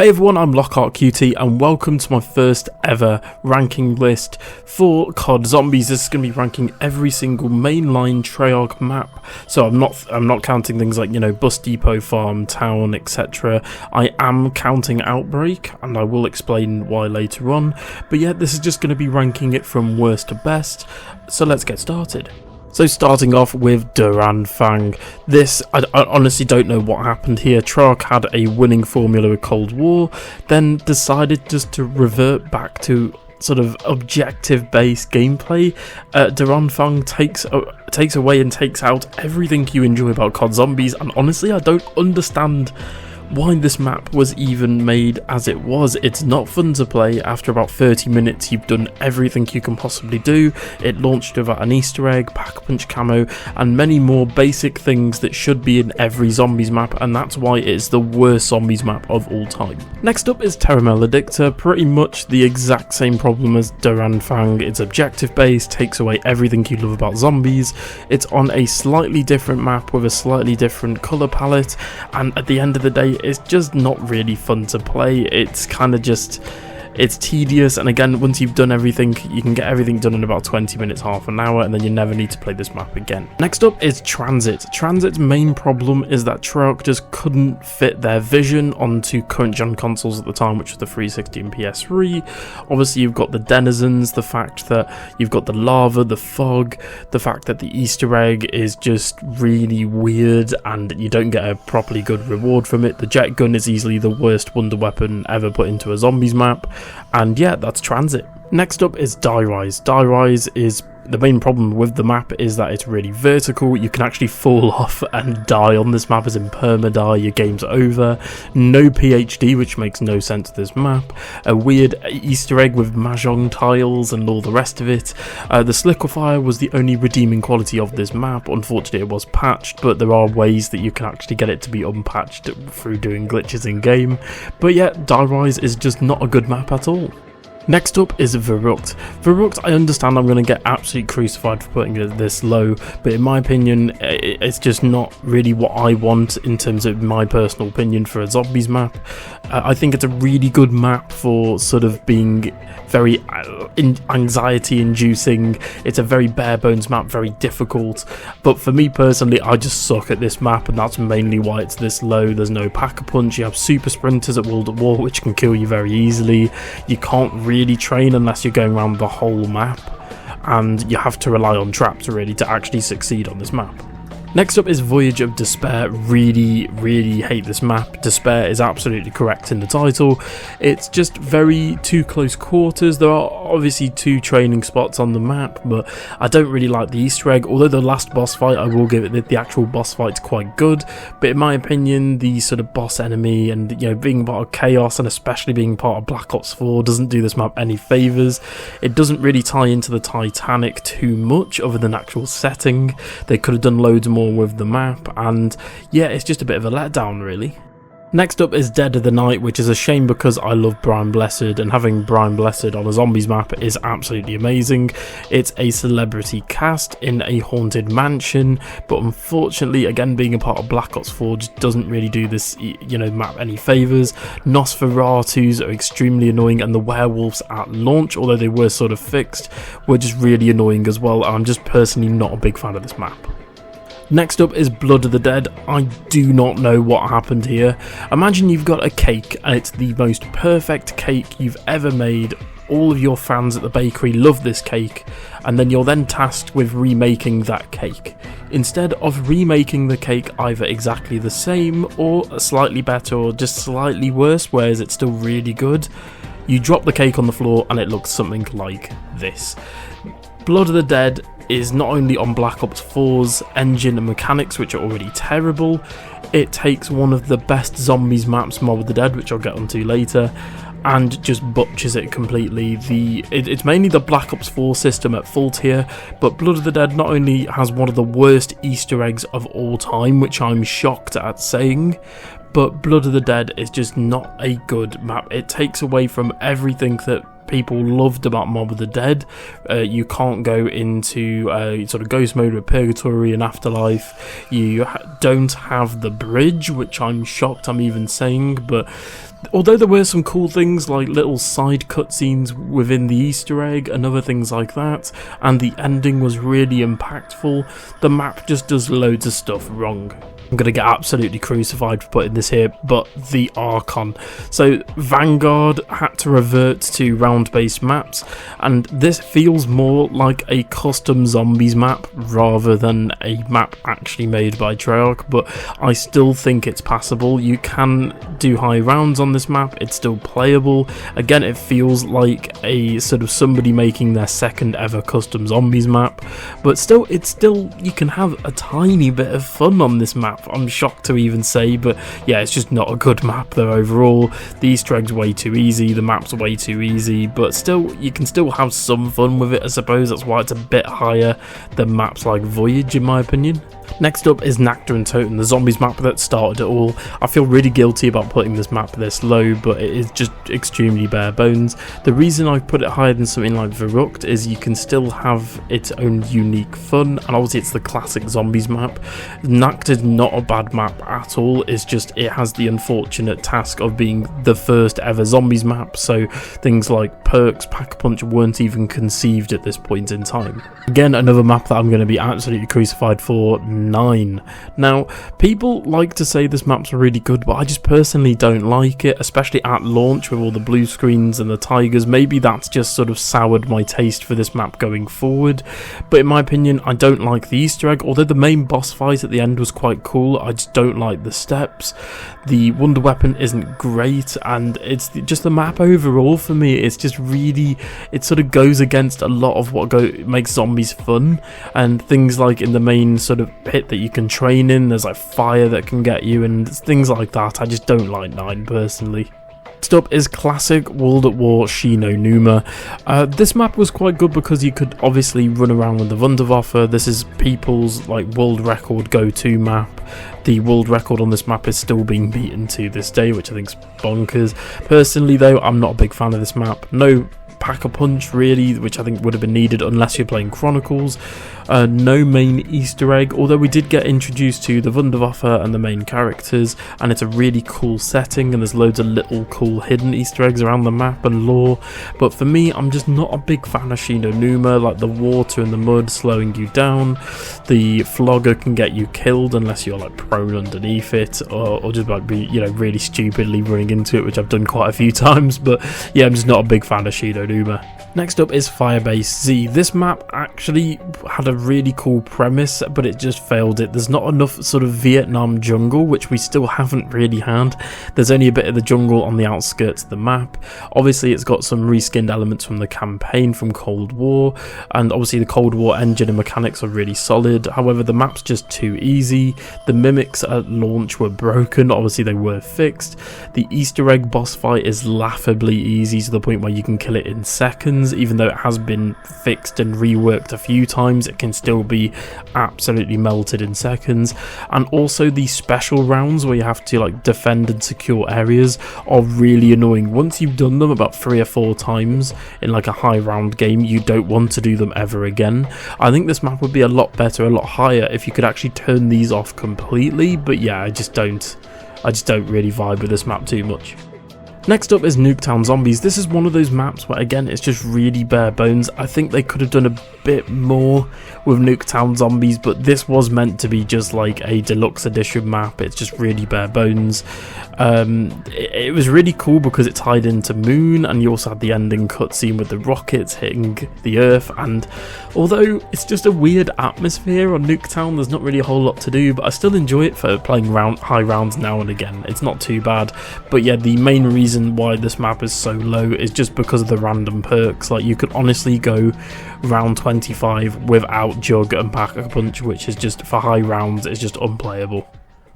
Hey everyone, I'm LockhartQT and welcome to my first ever ranking list for COD Zombies. This is going to be ranking every single mainline Treyarch map. So I'm not counting things like, Bus Depot, Farm, Town, etc. I am counting Outbreak and I will explain why later on. But yeah, this is just going to be ranking it from worst to best. So let's get started. So starting off with Duran Fang. This, I honestly don't know what happened here. Treyarch had a winning formula with Cold War, then decided just to revert back to sort of objective-based gameplay. Duran Fang takes away and takes out everything you enjoy about COD Zombies, and honestly I don't understand why this map was even made as it was. It's not fun to play. After about 30 minutes you've done everything you can possibly do. It launched without an Easter egg, pack-a-punch camo, and many more basic things that should be in every Zombies map, and that's why it's the worst Zombies map of all time. Next up is Terra Maledicta, pretty much the exact same problem as Duran Fang. It's objective based, takes away everything you love about Zombies. It's on a slightly different map with a slightly different colour palette, and at the end of the day it's just not really fun to play. It's kind of just, it's tedious, and again, once you've done everything, you can get everything done in about 20 minutes, half an hour, and then you never need to play this map again. Next up is Transit. Transit's main problem is that Treyarch just couldn't fit their vision onto current gen consoles at the time, which was the 360 and PS3. Obviously you've got the denizens, the fact that you've got the lava, the fog, the fact that the Easter egg is just really weird and you don't get a properly good reward from it. The jet gun is easily the worst wonder weapon ever put into a Zombies map. And yeah, that's Transit. Next up is Die Rise. Die Rise is, the main problem with the map is that it's really vertical. You can actually fall off and die on this map, as in perma-die, your game's over. No PhD, which makes no sense to this map. A weird Easter egg with Mahjong tiles and all the rest of it. The Sliquifier was the only redeeming quality of this map. Unfortunately it was patched, but there are ways that you can actually get it to be unpatched through doing glitches in game. But yeah, Die Rise is just not a good map at all. Next up is Verrucht. Verrucht, I understand I'm going to get absolutely crucified for putting it this low, but in my opinion, it's just not really what I want in terms of my personal opinion for a Zombies map. I think it's a really good map for sort of being very anxiety inducing. It's a very bare bones map, very difficult, but for me personally, I just suck at this map, and that's mainly why it's this low. There's no pack-a-punch, you have super sprinters at World at War, which can kill you very easily. You can't really train unless you're going around the whole map, and you have to rely on traps really to actually succeed on this map. Next up is Voyage of Despair. Really hate this map. Despair is absolutely correct in the title. It's just very too close quarters. There are obviously two training spots on the map, but I don't really like the Easter egg. Although the last boss fight, I will give it that the actual boss fight's quite good, but in my opinion, the sort of boss enemy and being part of Chaos, and especially being part of Black Ops 4, doesn't do this map any favours. It doesn't really tie into the Titanic too much other than actual setting. They could have done loads more with the map, and yeah, it's just a bit of a letdown really. Next up is Dead of the Night, which is a shame because I love Brian Blessed, and having Brian Blessed on a Zombies map is absolutely amazing. It's a celebrity cast in a haunted mansion, but unfortunately, again, being a part of Black Ops 4 just doesn't really do this map any favours. Nosferatus are extremely annoying, and the werewolves at launch, although they were sort of fixed, were just really annoying as well. I'm just personally not a big fan of this map. Next up is Blood of the Dead. I do not know what happened here. Imagine you've got a cake and it's the most perfect cake you've ever made. All of your fans at the bakery love this cake, and then you're then tasked with remaking that cake. Instead of remaking the cake either exactly the same or slightly better or just slightly worse, whereas it's still really good, you drop the cake on the floor and it looks something like this. Blood of the Dead is not only on Black Ops 4's engine and mechanics, which are already terrible, it takes one of the best Zombies maps, Mob of the Dead, which I'll get onto later, and just butchers it completely. It's mainly the Black Ops 4 system at fault here, but Blood of the Dead not only has one of the worst Easter eggs of all time, which I'm shocked at saying, but Blood of the Dead is just not a good map. It takes away from everything that people loved about Mob of the Dead. You can't go into sort of ghost mode with Purgatory and Afterlife. You don't have the bridge, which I'm shocked I'm even saying, but Although there were some cool things like little side cutscenes within the Easter egg and other things like that, and the ending was really impactful, the map just does loads of stuff wrong. I'm going to get absolutely crucified for putting this here, but the Archon. So Vanguard had to revert to round-based maps, and this feels more like a custom zombies map rather than a map actually made by Treyarch, but I still think it's passable. You can do high rounds on this map, it's still playable. Again, it feels like a sort of somebody making their second ever custom zombies map, but still, you can have a tiny bit of fun on this map. I'm shocked to even say, but yeah, it's just not a good map though overall. The Easter egg's way too easy, the map's way too easy, but still, you can still have some fun with it, I suppose. That's why it's a bit higher than maps like Voyage, in my opinion. Next up is Nacta and Totem, the zombies map that started it all. I feel really guilty about putting this map this low, but it is just extremely bare bones. The reason I put it higher than something like Verrucht is you can still have its own unique fun, and obviously it's the classic zombies map. Nacta's not a bad map at all, it's just it has the unfortunate task of being the first ever zombies map, so things like perks, Pack-a-Punch weren't even conceived at this point in time. Again, another map that I'm going to be absolutely crucified for, 9. Now, people like to say this map's really good, but I just personally don't like it, especially at launch with all the blue screens and the tigers. Maybe that's just sort of soured my taste for this map going forward, but in my opinion, I don't like the Easter egg. Although the main boss fight at the end was quite cool, I just don't like the steps. The wonder weapon isn't great, and it's just the map overall for me, it's just really, it sort of goes against a lot of what makes zombies fun, and things like in the main sort of pit that you can train in, there's like fire that can get you and things like that. I just don't like 9 personally. Next up is classic World at War Shino Numa. This map was quite good because you could obviously run around with the Wunderwaffe. This is people's like world record go-to map. The world record on this map is still being beaten to this day, which I think is bonkers. Personally though, I'm not a big fan of this map. No Pack-a-Punch really, which I think would have been needed unless you're playing Chronicles. No main Easter egg, although we did get introduced to the Wunderwaffe and the main characters, and it's a really cool setting, and there's loads of little cool hidden Easter eggs around the map and lore. But for me, I'm just not a big fan of Shino Numa, like the water and the mud slowing you down. The flogger can get you killed unless you're like prone underneath it, or just like be, really stupidly running into it, which I've done quite a few times. But yeah, I'm just not a big fan of Shino Numa. Next up is Firebase Z. This map actually had a really cool premise, but it just failed it. There's not enough sort of Vietnam jungle, which we still haven't really had. There's only a bit of the jungle on the outskirts of the map. Obviously, it's got some reskinned elements from the campaign from Cold War, and obviously the Cold War engine and mechanics are really solid. However, the map's just too easy. The mimics at launch were broken. Obviously, they were fixed. The Easter egg boss fight is laughably easy to the point where you can kill it in seconds. Even though it has been fixed and reworked a few times, it can still be absolutely melted in seconds. And also the special rounds where you have to like defend and secure areas are really annoying. Once you've done them about 3 or 4 times in like a high round game, you don't want to do them ever again. I think this map would be a lot better, a lot higher if you could actually turn these off completely, but yeah, I just don't really vibe with this map too much. Next up is Nuketown Zombies. This is one of those maps where, again, it's just really bare bones. I think they could have done a bit more with Nuketown Zombies, but this was meant to be just like a deluxe edition map. It's just really bare bones. It was really cool because it tied into Moon, and you also had the ending cutscene with the rockets hitting the Earth. And although it's just a weird atmosphere on Nuketown, there's not really a whole lot to do, but I still enjoy it for playing high rounds now and again. It's not too bad. But yeah, the main reason why this map is so low is just because of the random perks. Like, you could honestly go round 25 without Jug and Pack-a-Punch, which is just, for high rounds, is just unplayable.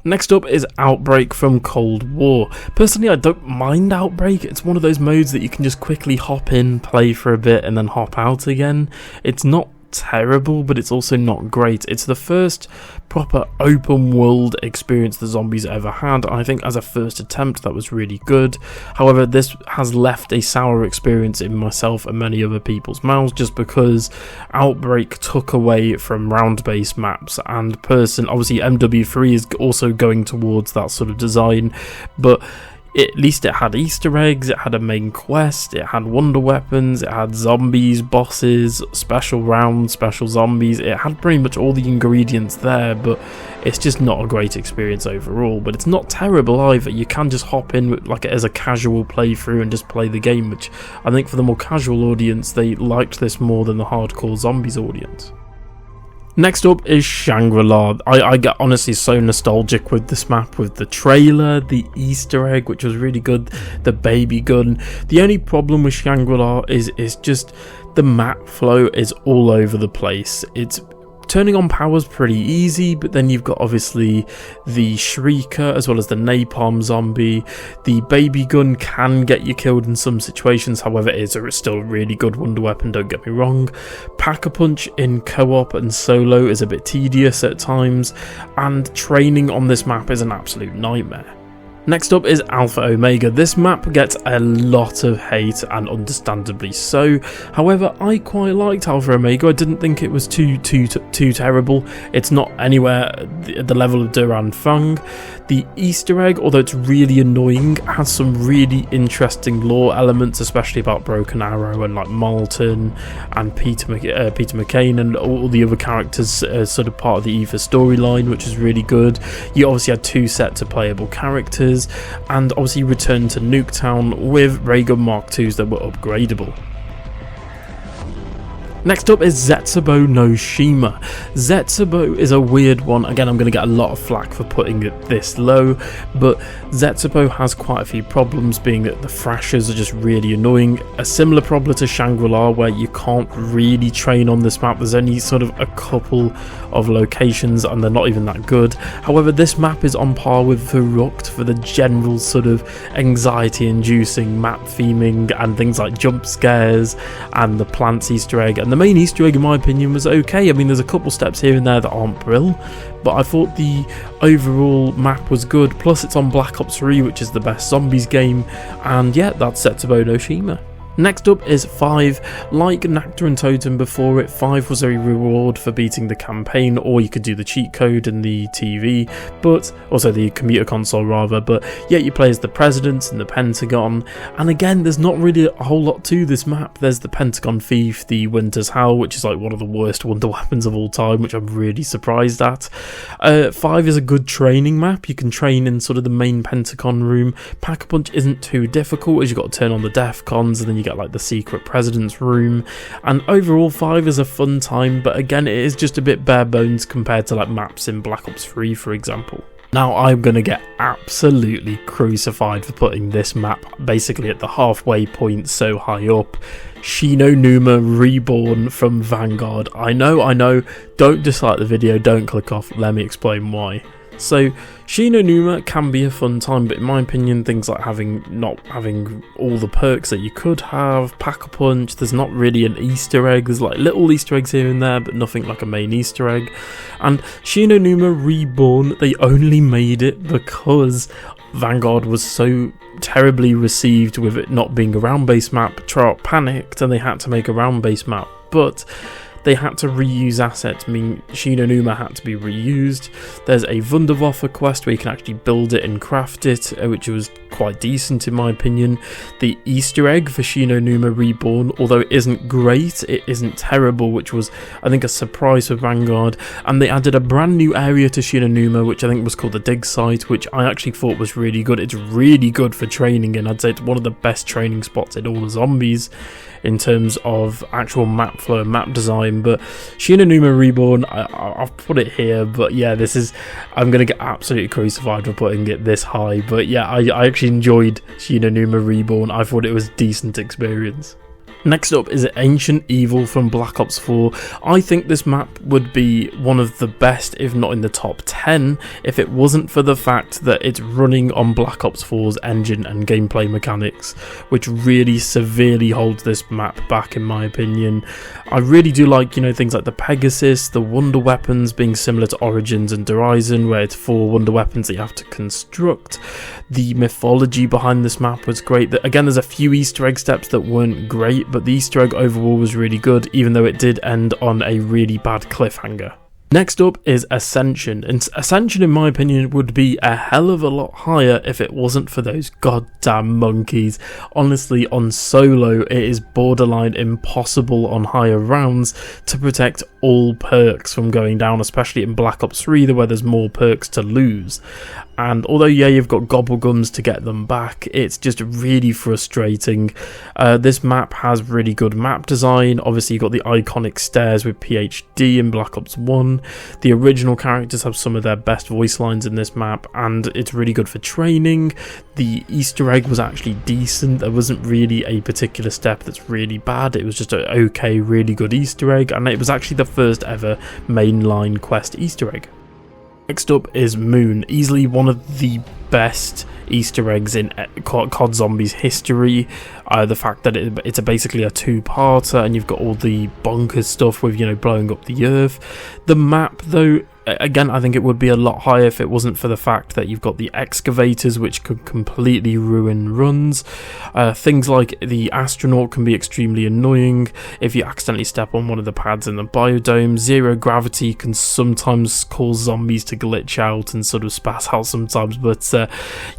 Next up is Outbreak from Cold War. Personally, I don't mind Outbreak. It's one of those modes that you can just quickly hop in, play for a bit, and then hop out again. It's not terrible, but it's also not great. It's the first proper open world experience the zombies ever had. I think as a first attempt that was really good. However, this has left a sour experience in myself and many other people's mouths, just because Outbreak took away from round based maps, and obviously MW3 is also going towards that sort of design, but at least it had Easter eggs, it had a main quest, it had wonder weapons, it had zombies, bosses, special rounds, special zombies. It had pretty much all the ingredients there, but it's just not a great experience overall. But it's not terrible either. You can just hop in like as a casual playthrough and just play the game, which I think for the more casual audience, they liked this more than the hardcore zombies audience. Next up is Shangri-La. I get honestly so nostalgic with this map, with the trailer, the Easter egg, which was really good, the baby gun. The only problem with Shangri-La is just the map flow is all over the place. It's turning on power's pretty easy, but then you've got obviously the Shrieker as well as the Napalm Zombie. The baby gun can get you killed in some situations, however it is still a really good wonder weapon, don't get me wrong. Pack-a-Punch in co-op and solo is a bit tedious at times, and training on this map is an absolute nightmare. Next up is Alpha Omega. This map gets a lot of hate, and understandably so. However, I quite liked Alpha Omega. I didn't think it was too terrible. It's not anywhere at the level of Duran Fung. The Easter egg, although it's really annoying, has some really interesting lore elements, especially about Broken Arrow and like Malton and Peter McCain and all the other characters as sort of part of the EVA storyline, which is really good. You obviously had 2 sets of playable characters, and obviously returned to Nuketown with Raygun Mark IIs that were upgradable. Next up is Zetsubo no Shima. Zetsubo is a weird one. Again, I'm going to get a lot of flack for putting it this low, but Zetsubo has quite a few problems, being that the thrashers are just really annoying. A similar problem to Shangri-La, where you can't really train on this map. There's only sort of a couple of locations and they're not even that good. However, this map is on par with Verrucht for the general sort of anxiety-inducing map theming and things like jump scares and the plants Easter egg. And the main Easter egg, in my opinion, was okay. I mean, there's a couple steps here and there that aren't brill, but I thought the overall map was good. Plus, it's on Black Ops 3, which is the best zombies game, and yeah, that's Zetsubo no Shima. Next up is 5. Like Nacta and Totem before it, 5 was a reward for beating the campaign, or you could do the cheat code in the TV, but also the computer console rather. But yeah, you play as the President and the Pentagon, and again, there's not really a whole lot to this map. There's the Pentagon Thief, the Winter's Howl, which is like one of the worst wonder weapons of all time, which I'm really surprised at. 5 is a good training map. You can train in sort of the main Pentagon room. Pack-a-Punch isn't too difficult, as you've got to turn on the DEFCONs, and then you get like the secret president's room, and overall 5 is a fun time, but again, it is just a bit bare bones compared to like maps in Black Ops 3, for example. Now, I'm going to get absolutely crucified for putting this map basically at the halfway point so high up. Shino Numa Reborn from Vanguard. I know, don't dislike the video, don't click off, let me explain why. So, Shino Numa can be a fun time, but in my opinion, things like not having all the perks that you could have, Pack-a-Punch, there's not really an Easter egg, there's like little Easter eggs here and there, but nothing like a main Easter egg. And Shino Numa Reborn, they only made it because Vanguard was so terribly received with it not being a round-based map. Treyarch panicked and they had to make a round-based map, but they had to reuse assets, meaning Shino Numa had to be reused. There's a Wunderwaffe quest where you can actually build it and craft it, which was quite decent in my opinion. The Easter egg for Shino Numa Reborn, although it isn't great, it isn't terrible, which was, I think, a surprise for Vanguard. And they added a brand new area to Shino Numa, which I think was called the Dig Site, which I actually thought was really good. It's really good for training, and I'd say it's one of the best training spots in all the zombies in terms of actual map flow and map design. But Shino Numa Reborn, I've put it here, but yeah, I'm going to get absolutely crucified for putting it this high, but yeah, I actually enjoyed Shino Numa Reborn. I thought it was a decent experience. Next up is Ancient Evil from Black Ops 4. I think this map would be one of the best, if not in the top 10, if it wasn't for the fact that it's running on Black Ops 4's engine and gameplay mechanics, which really severely holds this map back in my opinion. I really do like, things like the Pegasus, the wonder weapons being similar to Origins and Horizon, where it's 4 wonder weapons that you have to construct. The mythology behind this map was great. Again, there's a few Easter egg steps that weren't great, but the Easter egg overall was really good, even though it did end on a really bad cliffhanger. Next up is Ascension, and Ascension in my opinion would be a hell of a lot higher if it wasn't for those goddamn monkeys. Honestly, on solo it is borderline impossible on higher rounds to protect all perks from going down, especially in Black Ops 3 where there's more perks to lose. And although yeah, you've got gobblegums to get them back, it's just really frustrating. This map has really good map design. Obviously you've got the iconic stairs with PhD in Black Ops 1. The original characters have some of their best voice lines in this map, and it's really good for training. The Easter egg was actually decent. There wasn't really a particular step that's really bad. It was just an okay, really good Easter egg, and it was actually the first ever mainline quest Easter egg. Next up is Moon, easily one of the best Easter eggs in COD Zombies history. The fact that it's basically a two-parter, and you've got all the bonkers stuff with, you know, blowing up the earth. The map, though, again, I think it would be a lot higher if it wasn't for the fact that you've got the excavators, which could completely ruin runs. Things like the astronaut can be extremely annoying if you accidentally step on one of the pads in the biodome. Zero gravity can sometimes cause zombies to glitch out and sort of spat out sometimes, but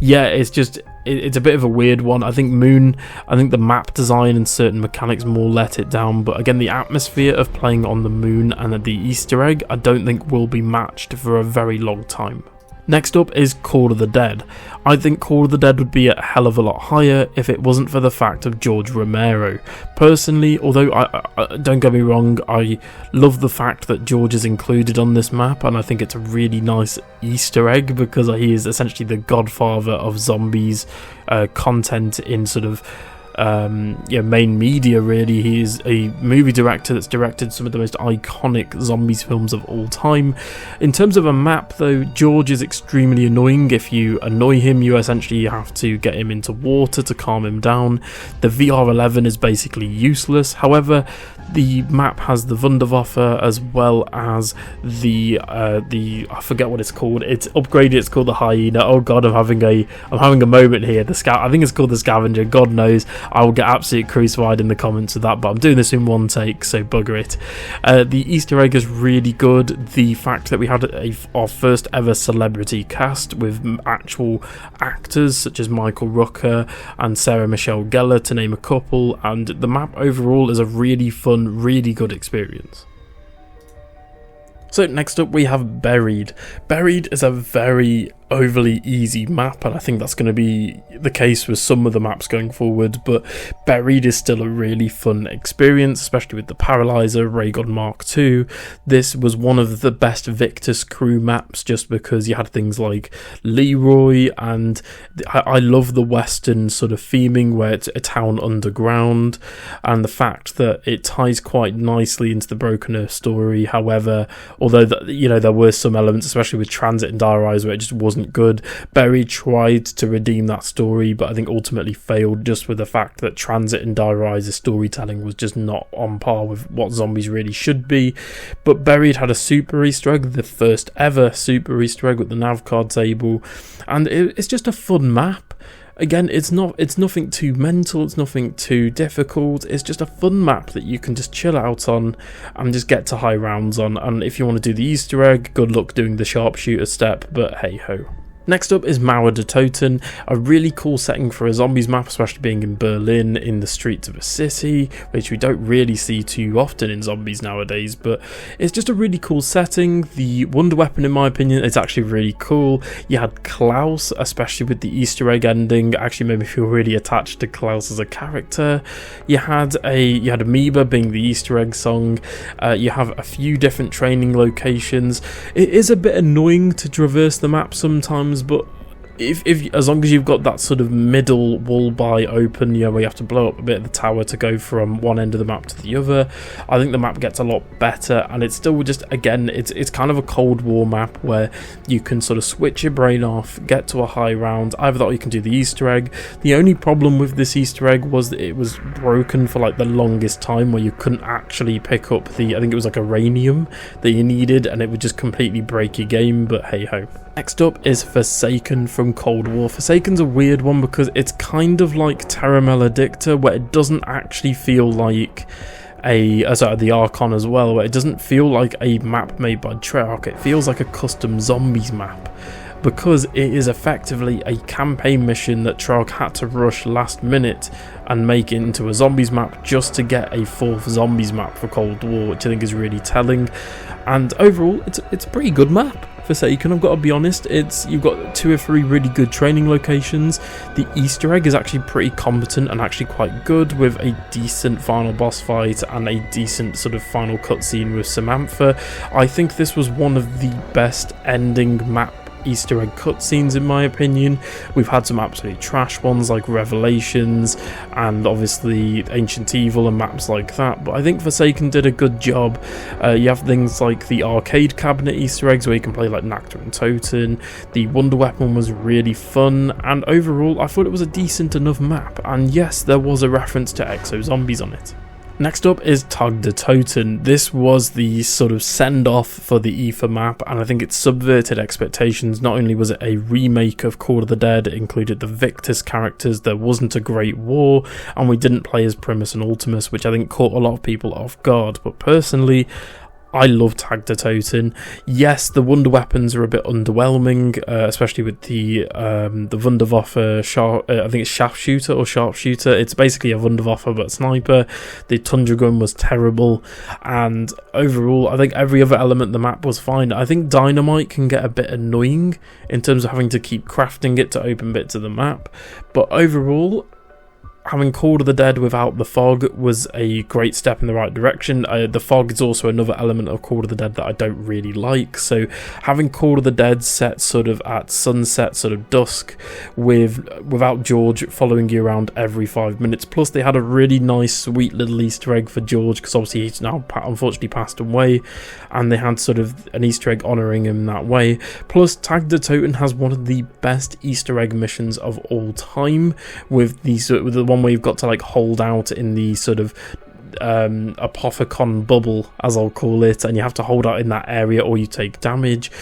yeah, it's a bit of a weird one. I think the map design and certain mechanics more let it down, but again, the atmosphere of playing on the moon and the Easter egg, I don't think will be matched for a very long time. Next up is Call of the Dead. I think Call of the Dead would be a hell of a lot higher if it wasn't for the fact of George Romero. Personally, although I don't get me wrong, I love the fact that George is included on this map, and I think it's a really nice Easter egg because he is essentially the godfather of zombies content in sort of main media, really. He is a movie director that's directed some of the most iconic zombies films of all time. In terms of a map, though, George is extremely annoying. If you annoy him, you essentially have to get him into water to calm him down. The VR11 is basically useless. However, the map has the Wunderwaffe as well as the I forget what it's called. It's upgraded. It's called the Hyena. Oh god, I'm having a moment here. I think it's called the Scavenger. God knows, I will get absolutely crucified in the comments with that, but I'm doing this in one take, so bugger it. The Easter egg is really good. The fact that we had our first ever celebrity cast with actual actors such as Michael Rooker and Sarah Michelle Gellar, to name a couple, and the map overall is a really fun, really good experience. So next up we have Buried. Buried is a very overly easy map, and I think that's going to be the case with some of the maps going forward, but Buried is still a really fun experience, especially with the Paralyzer, Raygun Mark II. This was one of the best Victus crew maps just because you had things like Leroy, and I love the western sort of theming where it's a town underground, and the fact that it ties quite nicely into the Broken Earth story. However, although there were some elements, especially with Transit and Dire Eyes, where it just wasn't good. Buried tried to redeem that story, but I think ultimately failed just with the fact that Transit and Dire Eyes' storytelling was just not on par with what zombies really should be. But Buried had a super Easter egg, the first ever super Easter egg with the nav card table, and it's just a fun map. Again, it's nothing too mental, it's nothing too difficult, it's just a fun map that you can just chill out on and just get to high rounds on, and if you want to do the Easter egg, good luck doing the sharpshooter step, but hey ho. Next up is Mauer de Toten, a really cool setting for a zombies map, especially being in Berlin, in the streets of a city, which we don't really see too often in zombies nowadays, but it's just a really cool setting. The Wonder Weapon, in my opinion, is actually really cool. You had Klaus, especially with the Easter egg ending, actually made me feel really attached to Klaus as a character. You had Amoeba being the Easter egg song. You have a few different training locations. It is a bit annoying to traverse the map sometimes, but if as long as you've got that sort of middle wall by open, where you have to blow up a bit of the tower to go from one end of the map to the other, I think the map gets a lot better, and it's still just, again, it's kind of a Cold War map where you can sort of switch your brain off, get to a high round, either that or you can do the Easter egg. The only problem with this Easter egg was that it was broken for like the longest time, where you couldn't actually pick up I think it was like uranium that you needed, and it would just completely break your game, but hey ho. Next up is Forsaken from Cold War. Forsaken's a weird one because it's kind of like Terra Maledicta, where it doesn't actually feel like the Archon as well, where it doesn't feel like a map made by Treyarch. It feels like a custom zombies map, because it is effectively a campaign mission that Treyarch had to rush last minute and make it into a zombies map just to get a 4th zombies map for Cold War, which I think is really telling. And overall, it's a pretty good map. Forsaken, I've got to be honest, you've got 2 or 3 really good training locations. The Easter egg is actually pretty competent and actually quite good, with a decent final boss fight and a decent sort of final cutscene with Samantha. I think this was one of the best ending map Easter egg cutscenes in my opinion. We've had some absolutely trash ones like Revelations and obviously Ancient Evil and maps like that, but I think Forsaken did a good job. You have things like the arcade cabinet Easter eggs where you can play like Nacta and Toten. The Wonder Weapon was really fun, and overall I thought it was a decent enough map, and yes, there was a reference to Exo Zombies on it. Next up is Tag der Toten. This was the sort of send-off for the Aether map, and I think it subverted expectations. Not only was it a remake of Call of the Dead, it included the Victus characters, there wasn't a Great War, and we didn't play as Primus and Ultimus, which I think caught a lot of people off guard. But personally, I love Tag der Toten. Yes, the Wonder Weapons are a bit underwhelming, especially with the Wunderwaffe, I think it's Sharpshooter or Sharpshooter. It's basically a Wunderwaffe but sniper. The Tundra Gun was terrible, and overall I think every other element of the map was fine. I think Dynamite can get a bit annoying in terms of having to keep crafting it to open bits of the map, but overall, having Call of the Dead without the fog was a great step in the right direction. The fog is also another element of Call of the Dead that I don't really like, so having Call of the Dead set sort of at sunset, sort of dusk, without George following you around every 5 minutes, plus they had a really nice sweet little Easter egg for George, because obviously he's now unfortunately passed away, and they had sort of an Easter egg honouring him that way. Plus Tag der Toten has one of the best Easter egg missions of all time, with the one where you've got to like hold out in the sort of Apothecon bubble, as I'll call it, and you have to hold out in that area or you take damage.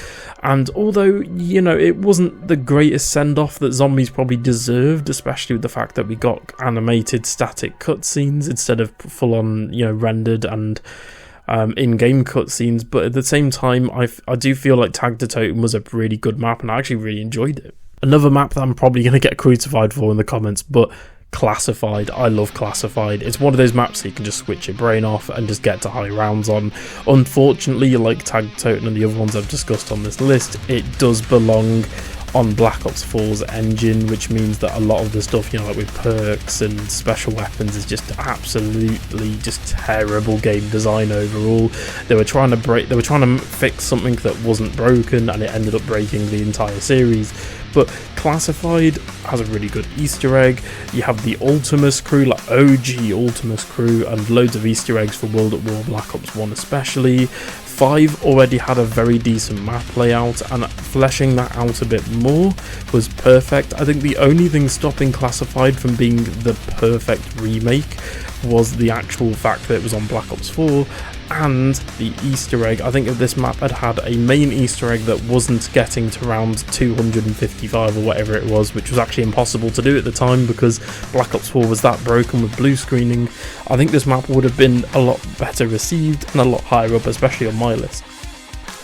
And although, you know, it wasn't the greatest send-off that Zombies probably deserved, especially with the fact that we got animated static cutscenes instead of full-on, you know, rendered and in-game cutscenes, but at the same time I do feel like Tag der Toten was a really good map, and I actually really enjoyed it. Another map that I'm probably going to get crucified for in the comments, but Classified. I love Classified. It's one of those maps that you can just switch your brain off and just get to high rounds on. Unfortunately, like Tag der Toten and the other ones I've discussed on this list, it does belong on Black Ops 4's engine, which means that a lot of the stuff, you know, like with perks and special weapons, is just absolutely just terrible game design overall. They were trying to fix something that wasn't broken, and it ended up breaking the entire series. But Classified has a really good Easter egg. You have the Ultimus crew, like OG Ultimus crew, and loads of Easter eggs for World at War Black Ops 1 especially. 5 already had a very decent map layout, and fleshing that out a bit more was perfect. I think the only thing stopping Classified from being the perfect remake was the actual fact that it was on Black Ops 4 and the Easter egg. I think if this map had had a main Easter egg that wasn't getting to round 255 or whatever it was, which was actually impossible to do at the time because Black Ops 4 was that broken with blue screening, I think this map would have been a lot better received and a lot higher up, especially on my list.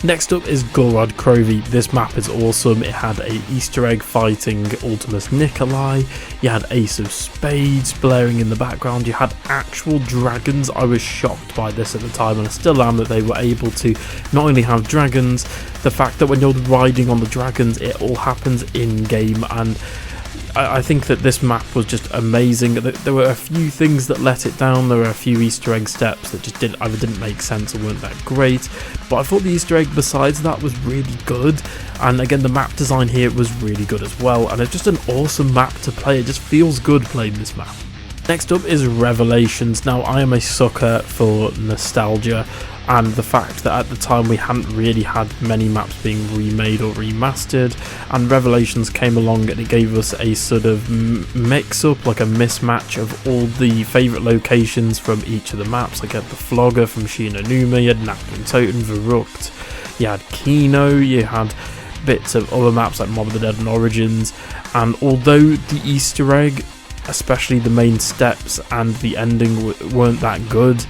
Next up is Gorod Krovi. This map is awesome. It had a Easter egg fighting Ultimus Nikolai. You had Ace of Spades blaring in the background. You had actual dragons. I was shocked by this at the time, and I still am, that they were able to not only have dragons, the fact that when you're riding on the dragons, it all happens in-game, and I think that this map was just amazing. There were a few things that let it down. There were a few Easter egg steps that just either didn't make sense or weren't that great. But I thought the Easter egg besides that was really good. And again, the map design here was really good as well. And it's just an awesome map to play. It just feels good playing this map. Next up is Revelations. Now, I am a sucker for nostalgia, and the fact that at the time we hadn't really had many maps being remade or remastered, and Revelations came along and it gave us a sort of mix-up, like a mismatch of all the favourite locations from each of the maps. Like you had the Flogger from Shinonuma, you had Nacta and Toten, Verrucht, you had Kino, you had bits of other maps like Mob of the Dead and Origins, and although the Easter egg, especially the main steps and the ending, weren't that good,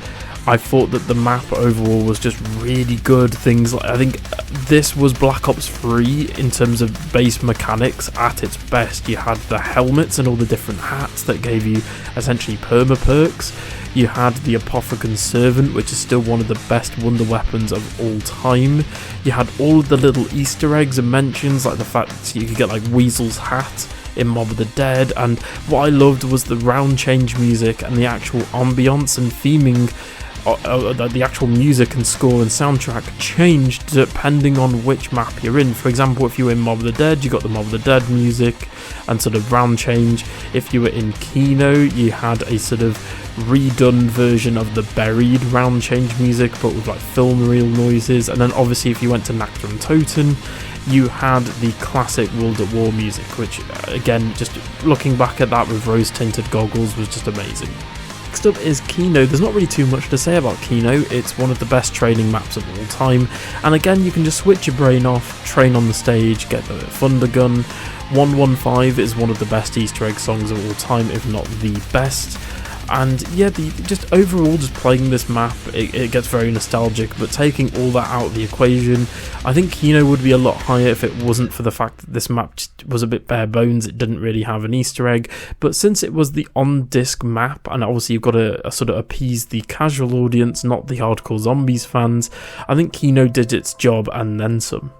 I thought that the map overall was just really good. Things like, I think this was Black Ops 3 in terms of base mechanics at its best. You had the helmets and all the different hats that gave you essentially perma perks. You had the Apothicon Servant, which is still one of the best wonder weapons of all time. You had all of the little Easter eggs and mentions, like the fact that you could get like Weasel's hat in Mob of the Dead, and what I loved was the round change music and the actual ambience and theming. The actual music and score and soundtrack changed depending on which map you're in. For example, if you were in Mob of the Dead, you got the Mob of the Dead music and sort of round change. If you were in Kino, you had a sort of redone version of the Buried round change music, but with like film reel noises. And then obviously if you went to Nacta and Toten, you had the classic World at War music, which again, just looking back at that with rose tinted goggles, was just amazing. Next up is Kino. There's not really too much to say about Kino. It's one of the best training maps of all time, and again you can just switch your brain off, train on the stage, get the Thunder Gun. 115 is one of the best Easter egg songs of all time, if not the best. And yeah, just overall, just playing this map, it gets very nostalgic, but taking all that out of the equation, I think Kino would be a lot higher if it wasn't for the fact that this map just was a bit bare bones. It didn't really have an Easter egg, but since it was the on-disc map, and obviously you've got to sort of appease the casual audience, not the hardcore zombies fans, I think Kino did its job and then some.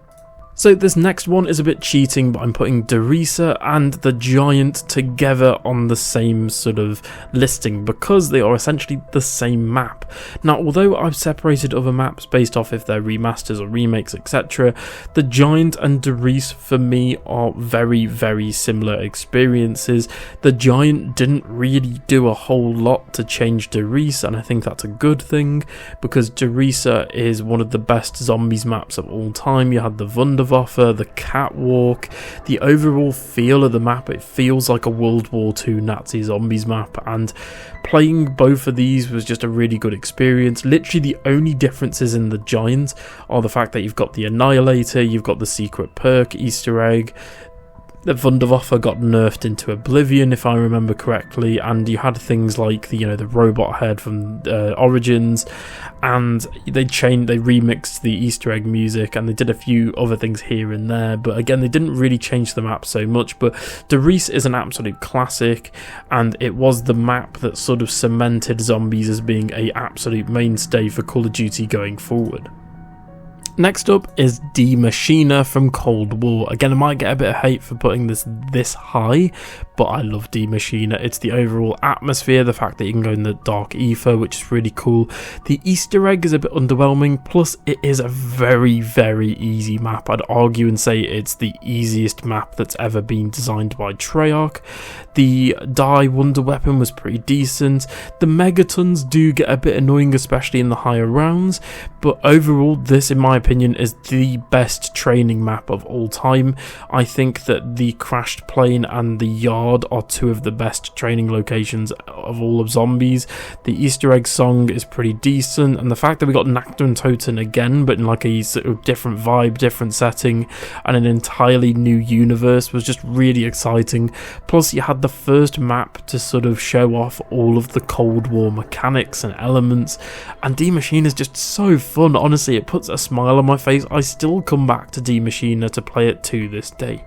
So this next one is a bit cheating, but I'm putting Derisa and the Giant together on the same sort of listing because they are essentially the same map. Now, although I've separated other maps based off if they're remasters or remakes, etc., the Giant and Derisa for me are very, very similar experiences. The Giant didn't really do a whole lot to change Derisa, and I think that's a good thing because Derisa is one of the best zombies maps of all time. You had the Wunderwaffe, the catwalk, the overall feel of the map. It feels like a World War II Nazi zombies map, and playing both of these was just a really good experience. Literally the only differences in the Giant are the fact that you've got the Annihilator, you've got the secret perk Easter egg, the Wunderwaffe got nerfed into Oblivion if I remember correctly, and you had things like the robot head from Origins, and they remixed the Easter egg music, and they did a few other things here and there, but again they didn't really change the map so much. But Derisa is an absolute classic, and it was the map that sort of cemented zombies as being a absolute mainstay for Call of Duty going forward. Next up is Die Maschine from Cold War. Again, I might get a bit of hate for putting this high, but I love Die Maschine. It's the overall atmosphere, the fact that you can go in the dark ether, which is really cool. The Easter egg is a bit underwhelming, plus it is a very, very easy map. I'd argue and say it's the easiest map that's ever been designed by Treyarch. The Die Wonder Weapon was pretty decent. The Megatons do get a bit annoying, especially in the higher rounds, but overall, this, in my opinion, is the best training map of all time. I think that the crashed plane and the yard are two of the best training locations of all of zombies. The Easter egg song is pretty decent, and the fact that we got Nacta and Toten again, but in like a sort of different vibe, different setting, and an entirely new universe was just really exciting. Plus, you had the first map to sort of show off all of the Cold War mechanics and elements, and Die Maschine is just so fun. Honestly, it puts a smile on my face. I still come back to Die Maschine to play it to this day.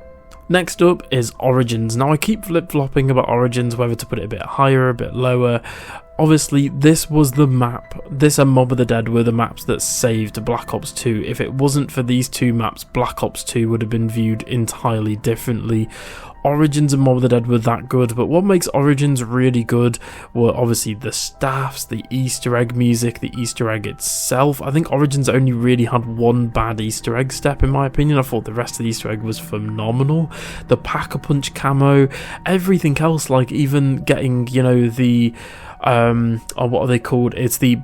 Next up is Origins. Now I keep flip-flopping about Origins, whether to put it a bit higher, a bit lower. Obviously, this was the map. This and Mob of the Dead were the maps that saved Black Ops 2. If it wasn't for these two maps, Black Ops 2 would have been viewed entirely differently. Origins and Mob of the Dead were that good, but what makes Origins really good were obviously the staffs, the Easter egg music, the Easter egg itself. I think Origins only really had one bad Easter egg step, in my opinion. I thought the rest of the Easter egg was phenomenal. The Pack-a-Punch camo, everything else, like even getting, the what are they called? It's the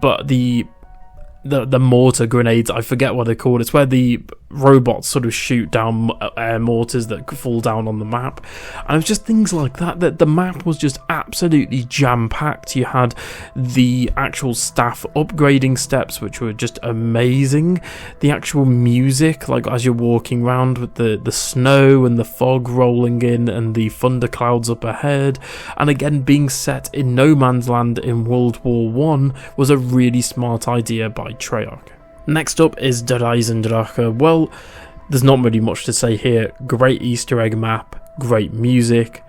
mortar grenades. I forget what they're called. It's where the robots sort of shoot down air mortars that fall down on the map, and it was just things like that the map was just absolutely jam-packed. You had the actual staff upgrading steps, which were just amazing. The actual music, like as you're walking around with the snow and the fog rolling in and the thunderclouds up ahead, and again being set in no man's land in World War One, was a really smart idea by Treyarch. Next up is Der Eisendrache. Well, there's not really much to say here. Great Easter egg map, great music,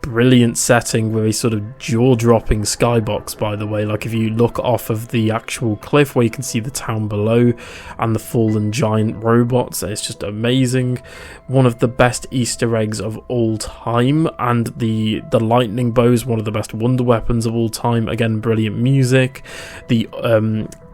brilliant setting with a sort of jaw-dropping skybox, by the way. Like if you look off of the actual cliff where you can see the town below and the fallen giant robots, it's just amazing. One of the best Easter eggs of all time, and the lightning bow is one of the best wonder weapons of all time. Again, brilliant music. The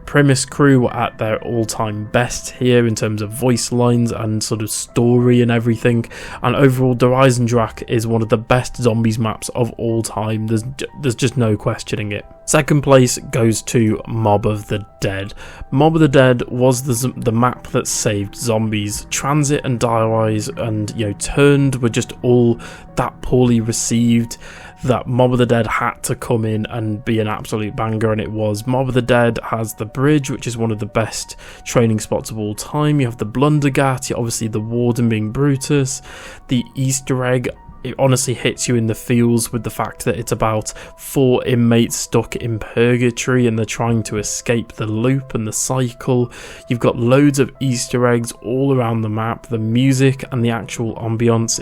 Primus crew were at their all-time best here in terms of voice lines and sort of story and everything, and overall Der Eisendrache is one of the best zombies maps of all time. There's just no questioning it. Second place goes to Mob of the Dead. Mob of the Dead was the map that saved zombies. Transit and Diarise and Turned were just all that poorly received that Mob of the Dead had to come in and be an absolute banger, and it was. Mob of the Dead has the bridge, which is one of the best training spots of all time. You have the Blundergat, obviously the Warden being Brutus, the Easter egg. It honestly hits you in the feels with the fact that it's about 4 inmates stuck in purgatory and they're trying to escape the loop and the cycle. You've got loads of Easter eggs all around the map. The music and the actual ambience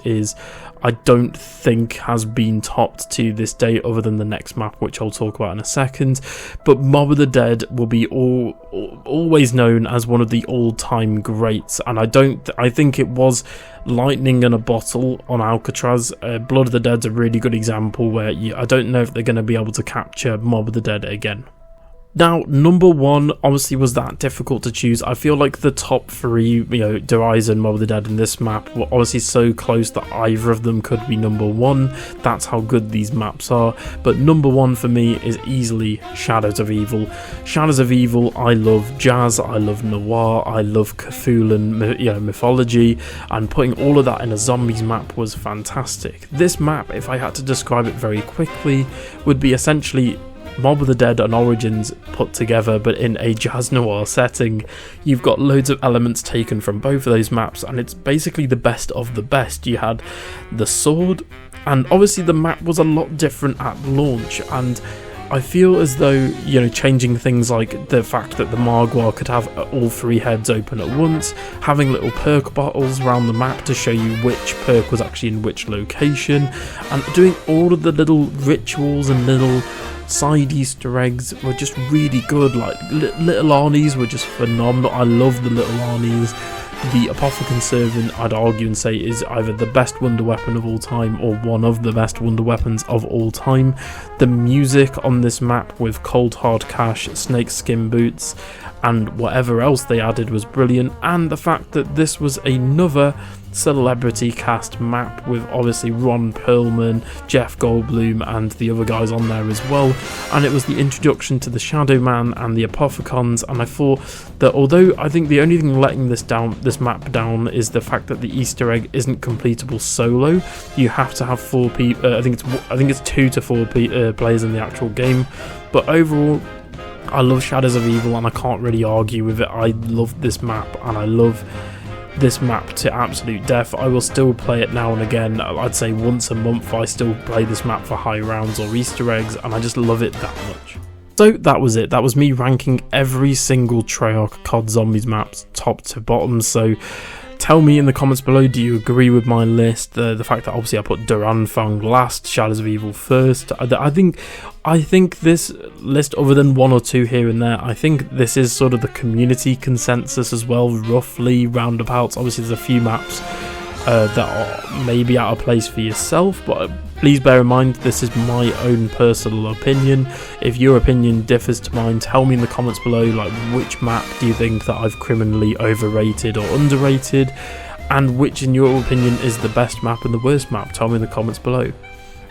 I don't think has been topped to this day, other than the next map, which I'll talk about in a second. But Mob of the Dead will be always known as one of the all-time greats, and I think it was lightning in a bottle on Alcatraz. Blood of the Dead's a really good example where I don't know if they're going to be able to capture Mob of the Dead again. Now, number one obviously was that difficult to choose. I feel like the top three, Der Eisen and Mob of the Dead in this map were obviously so close that either of them could be number one. That's how good these maps are. But number one for me is easily Shadows of Evil. Shadows of Evil, I love jazz, I love noir, I love Cthulhu mythology, and putting all of that in a zombies map was fantastic. This map, if I had to describe it very quickly, would be essentially Mob of the Dead and Origins put together, but in a jazz noir setting. You've got loads of elements taken from both of those maps, and it's basically the best of the best. You had the sword, and obviously the map was a lot different at launch, and I feel as though, changing things like the fact that the Margwa could have all 3 heads open at once, having little perk bottles around the map to show you which perk was actually in which location, and doing all of the little rituals and little side Easter eggs were just really good. Like little Arnies were just phenomenal. I love the little Arnies. The Apothicon Servant, I'd argue and say, is either the best wonder weapon of all time or one of the best wonder weapons of all time. The music on this map with Cold Hard Cash, Snake Skin Boots, and whatever else they added was brilliant, and the fact that this was another celebrity cast map with obviously Ron Perlman, Jeff Goldblum, and the other guys on there as well, and it was the introduction to the Shadow Man and the Apothicons. And I thought that although I think the only thing letting this map down is the fact that the Easter egg isn't completable solo. You have to have 4 people. I think it's 2 to 4 players in the actual game, but overall I love Shadows of Evil and I can't really argue with it. I love this map and I love this map to absolute death. I will still play it now and again. I'd say once a month I still play this map for high rounds or Easter eggs, and I just love it that much. So that was it. That was me ranking every single Treyarch COD Zombies maps top to bottom. So tell me in the comments below, do you agree with my list? The fact that obviously I put Der Anfang last, Shadows of Evil first. I think this list, other than 1 or 2 here and there, I think this is sort of the community consensus as well, roughly roundabouts. Obviously there's a few maps that are maybe out of place for yourself, but please bear in mind this is my own personal opinion. If your opinion differs to mine, tell me in the comments below, like, which map do you think that I've criminally overrated or underrated, and which in your opinion is the best map and the worst map. Tell me in the comments below.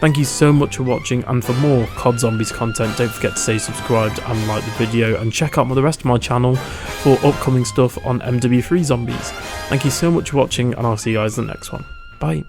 Thank you so much for watching, and for more COD Zombies content, don't forget to stay subscribed and like the video, and check out the rest of my channel for upcoming stuff on MW3 Zombies. Thank you so much for watching, and I'll see you guys in the next one. Bye.